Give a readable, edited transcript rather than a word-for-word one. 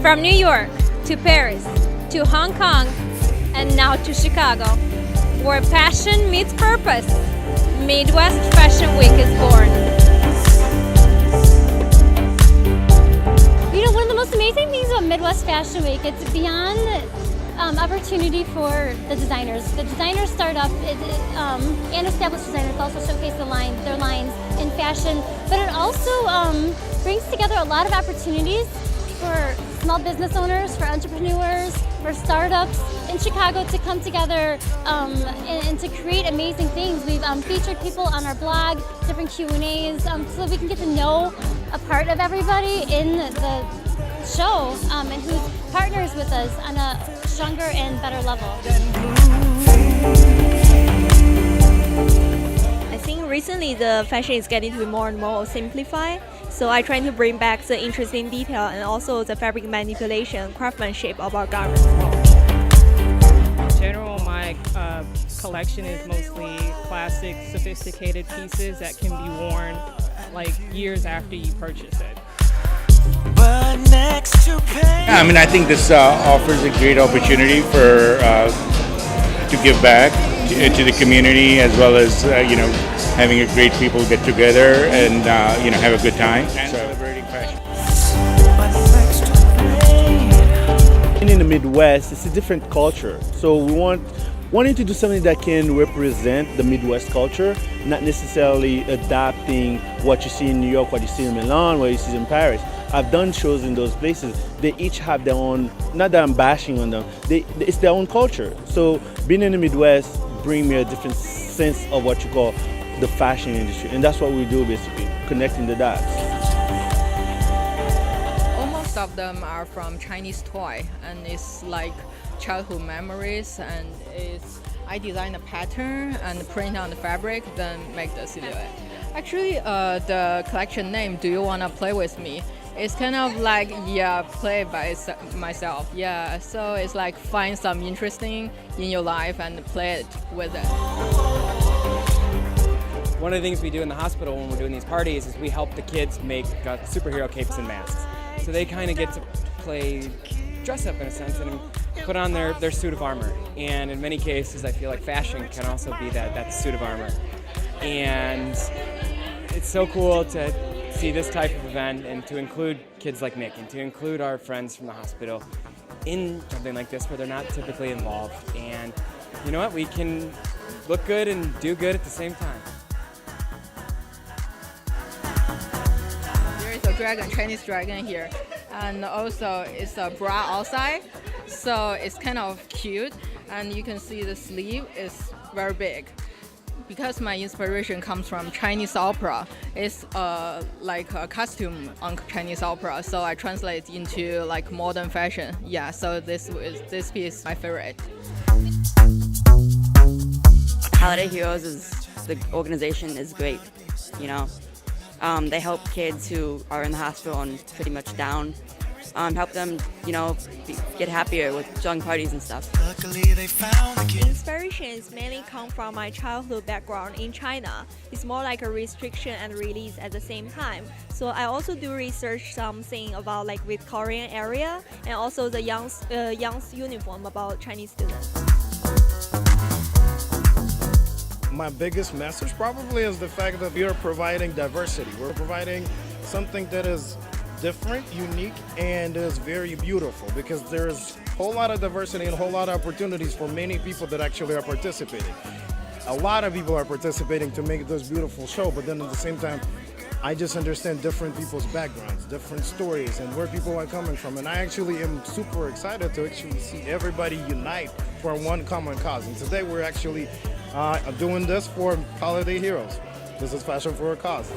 From New York to Paris to Hong Kong and now to Chicago, where passion meets purpose, Midwest Fashion Week is born. You know, one of the most amazing things about Midwest Fashion Week, it's beyond opportunity for the designers. The designers start up and established designers also showcase their lines in fashion, but it also brings together a lot of opportunities for small business owners, for entrepreneurs, for startups in Chicago to come together and to create amazing things. We've featured people on our blog, different Q&As, so we can get to know a part of everybody in the show and who partners with us on a stronger and better level. I think recently the fashion is getting to be more and more simplified, so I try to bring back the interesting detail and also the fabric manipulation, craftsmanship of our garments. In general, my collection is mostly classic, sophisticated pieces that can be worn like years after you purchase it. I mean, I think this offers a great opportunity for to give back to the community, as well as having a great people get together and have a good time and celebrating fashion. In the Midwest, it's a different culture, so we wanting to do something that can represent the Midwest culture, not necessarily adapting what you see in New York, what you see in Milan, what you see in Paris. I've done shows in those places. They each have their own, not that I'm bashing on them, it's their own culture. So being in the Midwest brings me a different sense of what you call the fashion industry. And that's what we do basically, connecting the dots. Most of them are from Chinese toy, and it's like childhood memories, and I design a pattern and print on the fabric, then make the silhouette. Actually, the collection name, Do You Wanna Play With Me? It's kind of like, play by myself. Yeah, so it's like find some interesting in your life and play it with it. One of the things we do in the hospital when we're doing these parties is we help the kids make superhero capes and masks. So they kind of get to dress up in a sense and put on their suit of armor. And in many cases, I feel like fashion can also be that suit of armor. And it's so cool to see this type of event and to include kids like Nick and to include our friends from the hospital in something like this where they're not typically involved. And you know what? We can look good and do good at the same time. There is a dragon, Chinese dragon here, and also it's a bra outside, so it's kind of cute, and you can see the sleeve is very big. Because my inspiration comes from Chinese opera, it's like a costume on Chinese opera, so I translate into like modern fashion. Yeah, so this piece is my favorite. Holiday Heroes the organization is great, They help kids who are in the hospital and pretty much down, help them, get happier with throwing parties and stuff. Inspirations mainly come from my childhood background in China. It's more like a restriction and release at the same time. So I also do research something about with Korean area and also the young's uniform about Chinese students. My biggest message probably is the fact that we are providing diversity. We're providing something that is different, unique, and is very beautiful, because there's a whole lot of diversity and a whole lot of opportunities for many people that actually are participating. A lot of people are participating to make this beautiful show, but then at the same time, I just understand different people's backgrounds, different stories, and where people are coming from. And I actually am super excited to actually see everybody unite for one common cause. And today we're actually doing this for Holiday Heroes. This is Fashion for a Cause.